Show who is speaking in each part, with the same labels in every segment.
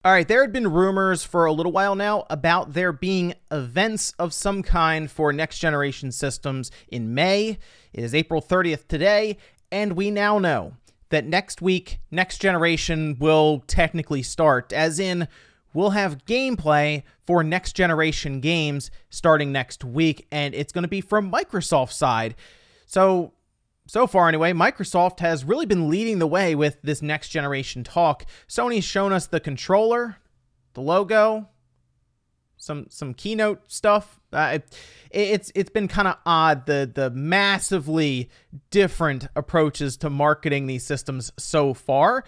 Speaker 1: All right, there had been rumors for a little while now about there being events of some kind for next generation systems in May. It is April 30th today, and we now know that next week, next generation will technically start, as in we'll have gameplay for next generation games starting next week, and it's going to be from Microsoft's side. So far anyway, Microsoft has really been leading the way with this next generation talk. Sony's shown us the controller, the logo, some keynote stuff. It's been kind of odd, the massively different approaches to marketing these systems so far.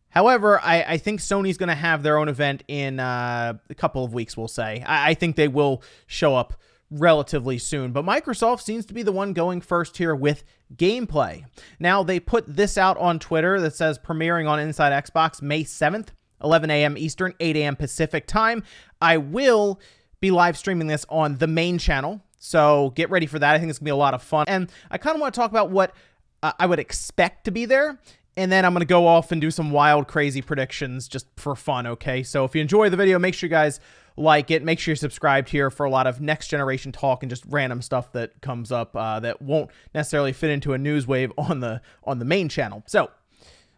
Speaker 1: However, I think Sony's going to have their own event in a couple of weeks, we'll say. I think they will show up relatively soon, but Microsoft seems to be the one going first here with gameplay. Now, they put this out on Twitter that says premiering on Inside Xbox May 7th, 11 a.m. Eastern, 8 a.m. Pacific time. I will be live streaming this on the main channel, so get ready for that. I think it's going to be a lot of fun, and I kind of want to talk about what I would expect to be there, and then I'm going to go off and do some wild, crazy predictions just for fun, okay? So if you enjoy the video, make sure you guys like it. Make sure you're subscribed here for a lot of next generation talk and just random stuff that comes up that won't necessarily fit into a news wave on the main channel. So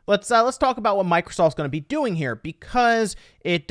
Speaker 1: let's talk about what Microsoft's going to be doing here, because it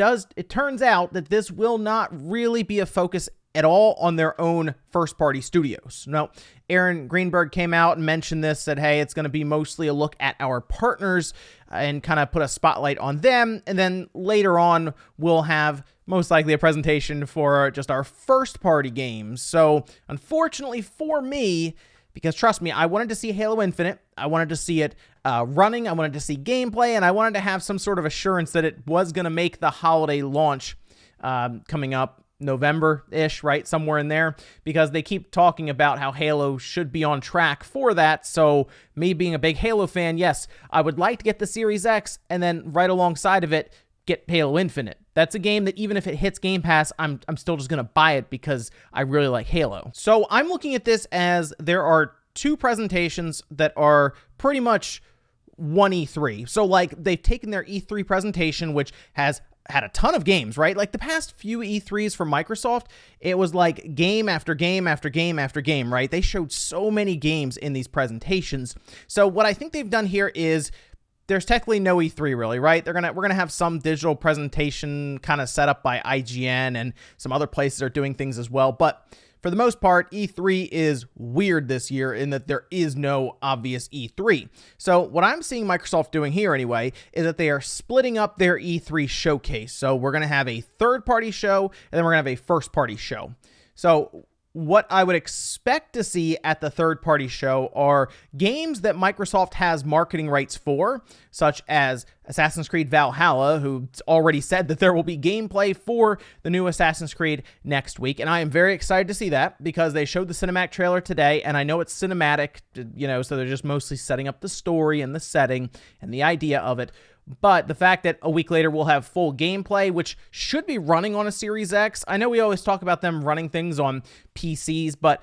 Speaker 1: turns out that this will not really be a focus at all on their own first-party studios. Now, Aaron Greenberg came out and mentioned this, said, hey, it's going to be mostly a look at our partners and kind of put a spotlight on them. And then later on, we'll have most likely a presentation for just our first-party games. So, unfortunately for me, because trust me, I wanted to see Halo Infinite, I wanted to see it running, I wanted to see gameplay, and I wanted to have some sort of assurance that it was going to make the holiday launch coming up November-ish, right? Somewhere in there, because they keep talking about how Halo should be on track for that. So me being a big Halo fan, yes, I would like to get the Series X and then right alongside of it, get Halo Infinite. That's a game that even if it hits Game Pass, I'm still just going to buy it because I really like Halo. So I'm looking at this as there are two presentations that are pretty much one E3. So like they've taken their E3 presentation, which has had a ton of games, right? Like the past few E3s from Microsoft, it was like game after game after game after game, right? They showed so many games in these presentations. So what I think they've done here is there's technically no E3 really, right? We're gonna have some digital presentation kind of set up by IGN, and some other places are doing things as well. But for the most part, E3 is weird this year in that there is no obvious E3. So what I'm seeing Microsoft doing here anyway is that they are splitting up their E3 showcase. So we're going to have a third-party show, and then we're going to have a first-party show. So what I would expect to see at the third-party show are games that Microsoft has marketing rights for, such as Assassin's Creed Valhalla, who's already said that there will be gameplay for the new Assassin's Creed next week, and I am very excited to see that because they showed the cinematic trailer today, and I know it's cinematic, you know, so they're just mostly setting up the story and the setting and the idea of it. But the fact that a week later we'll have full gameplay, which should be running on a Series X. I know we always talk about them running things on PCs, but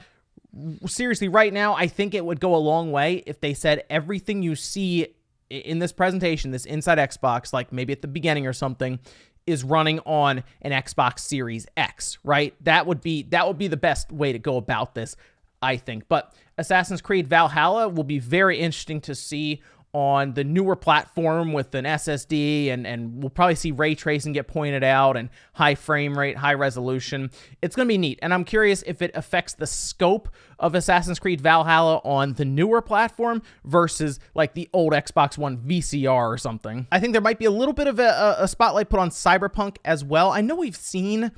Speaker 1: seriously, right now, I think it would go a long way if they said everything you see in this presentation, this Inside Xbox, like maybe at the beginning or something, is running on an Xbox Series X, right? That would be the best way to go about this, I think. But Assassin's Creed Valhalla will be very interesting to see on the newer platform with an SSD, and we'll probably see ray tracing get pointed out and high frame rate, high resolution. It's going to be neat, and I'm curious if it affects the scope of Assassin's Creed Valhalla on the newer platform versus like the old Xbox One VCR or something. I think there might be a little bit of a spotlight put on Cyberpunk as well. I know we've seen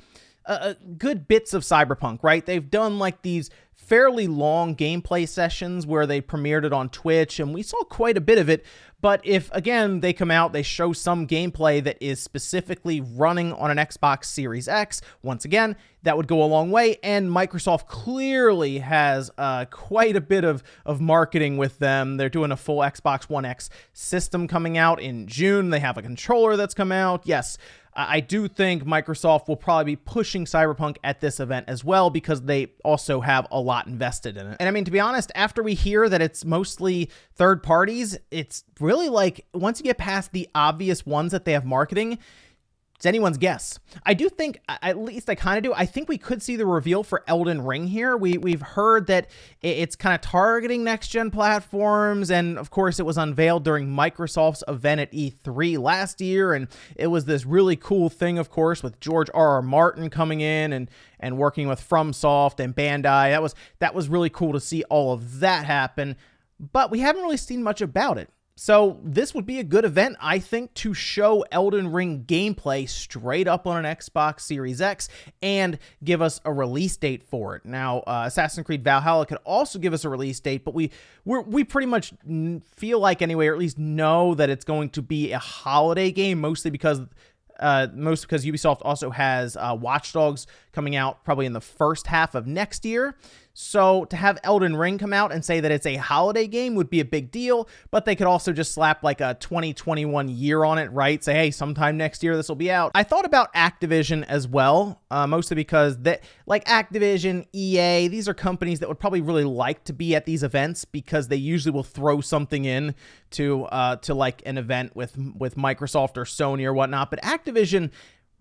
Speaker 1: good bits of Cyberpunk, right? They've done like these fairly long gameplay sessions where they premiered it on Twitch, and we saw quite a bit of it. But if, again, they come out, they show some gameplay that is specifically running on an Xbox Series X, once again, that would go a long way, and Microsoft clearly has quite a bit of marketing with them. They're doing a full Xbox One X system coming out in June. They have a controller that's come out. Yes, I do think Microsoft will probably be pushing Cyberpunk at this event as well because they also have a lot invested in it. And I mean, to be honest, after we hear that it's mostly third parties, it's really like once you get past the obvious ones that they have marketing, It's anyone's guess. I do think, at least I kind of do, I think we could see the reveal for Elden Ring here. We've heard that it's kind of targeting next-gen platforms, and of course it was unveiled during Microsoft's event at E3 last year, and it was this really cool thing, of course, with George R.R. Martin coming in and working with FromSoft and Bandai. That was really cool to see all of that happen, but we haven't really seen much about it. So this would be a good event, I think, to show Elden Ring gameplay straight up on an Xbox Series X and give us a release date for it. Now, Assassin's Creed Valhalla could also give us a release date, but we pretty much feel like, anyway, or at least know that it's going to be a holiday game, mostly because Ubisoft also has Watch Dogs coming out probably in the first half of next year. So to have Elden Ring come out and say that it's a holiday game would be a big deal, but they could also just slap like a 2021 year on it, right? Say, hey, sometime next year this will be out. I thought about Activision as well, mostly because like Activision, EA, these are companies that would probably really like to be at these events because they usually will throw something in to like an event with Microsoft or Sony or whatnot. But Activision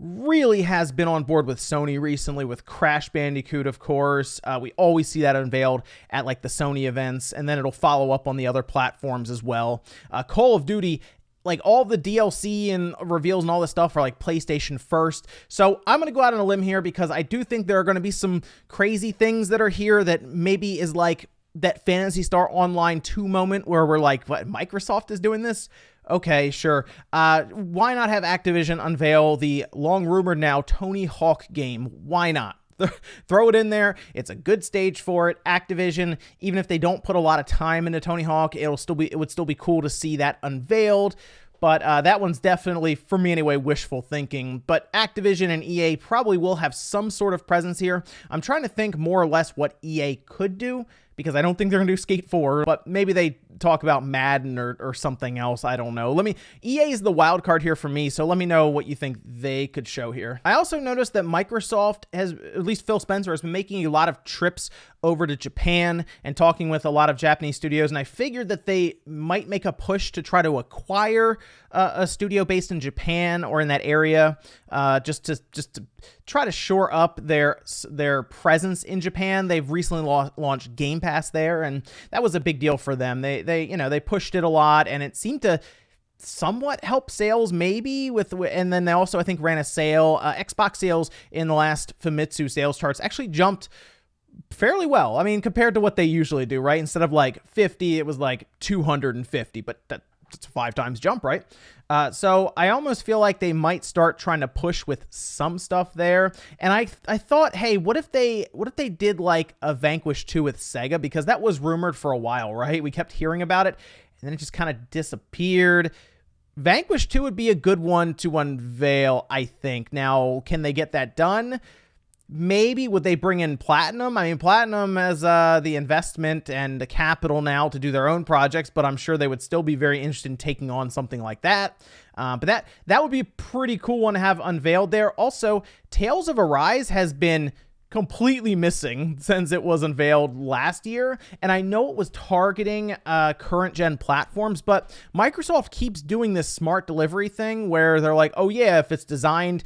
Speaker 1: really has been on board with Sony recently with Crash Bandicoot, of course. We always see that unveiled at like the Sony events, and then it'll follow up on the other platforms as well. Call of Duty, like all the DLC and reveals and all this stuff are like PlayStation first. So I'm going to go out on a limb here because I do think there are going to be some crazy things that are here that maybe is like that Phantasy Star Online 2 moment where we're like, what, Microsoft is doing this? Okay, sure. Why not have Activision unveil the long-rumored now Tony Hawk game? Why not? Throw it in there. It's a good stage for it. Activision, even if they don't put a lot of time into Tony Hawk, it would still be cool to see that unveiled. But that one's definitely, for me anyway, wishful thinking. But Activision and EA probably will have some sort of presence here. I'm trying to think more or less what EA could do, because I don't think they're going to do Skate 4, but maybe they talk about Madden or something else. I don't know. EA is the wild card here for me, so let me know what you think they could show here. I also noticed that Microsoft has, at least Phil Spencer, has been making a lot of trips over to Japan and talking with a lot of Japanese studios, and I figured that they might make a push to try to acquire a studio based in Japan or in that area, just to try to shore up their presence in Japan. They've recently launched Game Pass there, and that was a big deal for them. They pushed it a lot, and it seemed to somewhat help sales maybe and then they also, I think, ran a sale. Xbox sales in the last Famitsu sales charts actually jumped fairly well. I mean, compared to what they usually do, right? Instead of like 50, it was like 250, but that's a 5 times jump, right? So I almost feel like they might start trying to push with some stuff there. And I thought, hey, what if they did like a Vanquish 2 with Sega? Because that was rumored for a while, right? We kept hearing about it, and then it just kind of disappeared. Vanquish 2 would be a good one to unveil, I think. Now, can they get that done? Maybe. Would they bring in Platinum? I mean, Platinum has the investment and the capital now to do their own projects, but I'm sure they would still be very interested in taking on something like that. But that would be a pretty cool one to have unveiled there. Also, Tales of Arise has been completely missing since it was unveiled last year, and I know it was targeting current gen platforms, but Microsoft keeps doing this smart delivery thing where they're like, oh yeah, if it's designed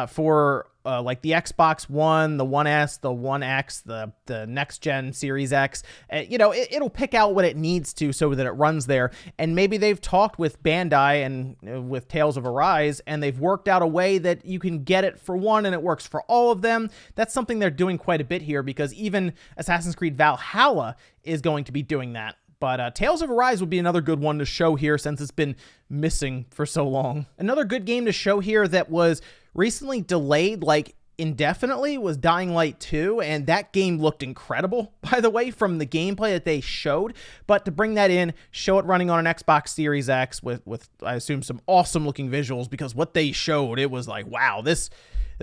Speaker 1: for like the Xbox One, the One S, the One X, the next gen Series X, it'll pick out what it needs to so that it runs there. And maybe they've talked with Bandai and with Tales of Arise, and they've worked out a way that you can get it for one and it works for all of them. That's something they're doing quite a bit here, because even Assassin's Creed Valhalla is going to be doing that. But Tales of Arise would be another good one to show here since it's been missing for so long. Another good game to show here that was recently delayed like indefinitely was Dying Light 2, and that game looked incredible, by the way, from the gameplay that they showed. But to bring that in, show it running on an Xbox Series X with I assume some awesome looking visuals, because what they showed, it was like, wow, this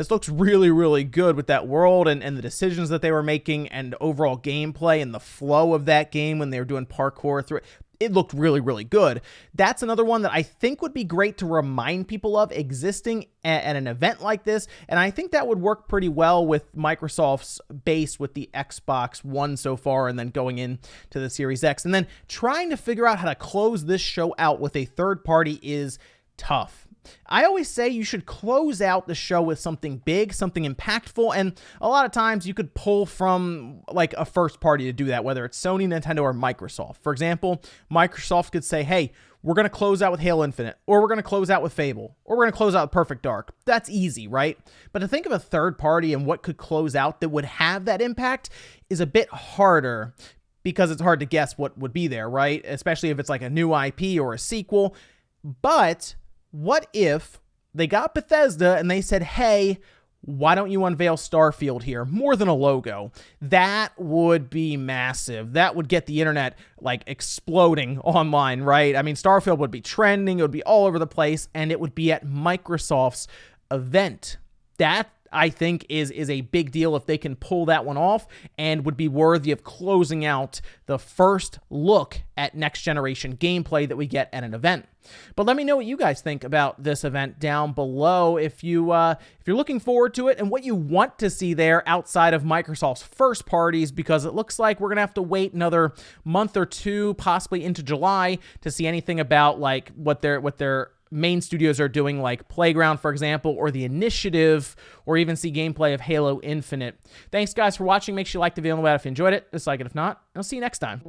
Speaker 1: looks really, really good with that world and the decisions that they were making and overall gameplay and the flow of that game when they were doing parkour through it. It looked really, really good. That's another one that I think would be great to remind people of existing at an event like this. And I think that would work pretty well with Microsoft's base with the Xbox One so far, and then going into the Series X. And then trying to figure out how to close this show out with a third party is tough. I always say you should close out the show with something big, something impactful, and a lot of times you could pull from like a first party to do that, whether it's Sony, Nintendo, or Microsoft. For example, Microsoft could say, hey, we're going to close out with Halo Infinite, or we're going to close out with Fable, or we're going to close out with Perfect Dark. That's easy, right? But to think of a third party and what could close out that would have that impact is a bit harder, because it's hard to guess what would be there, right? Especially if it's like a new IP or a sequel. But what if they got Bethesda and they said, hey, why don't you unveil Starfield here? More than a logo. That would be massive. That would get the internet like exploding online, right? I mean, Starfield would be trending. It would be all over the place, and it would be at Microsoft's event. That, I think, is a big deal if they can pull that one off, and would be worthy of closing out the first look at next generation gameplay that we get at an event. But let me know what you guys think about this event down below, if you're looking forward to it and what you want to see there outside of Microsoft's first parties, because it looks like we're gonna have to wait another month or two, possibly into July, to see anything about like what their main studios are doing, like Playground, for example, or The Initiative, or even see gameplay of Halo Infinite. Thanks, guys, for watching. Make sure you like the video if you enjoyed it, dislike it if not. I'll see you next time.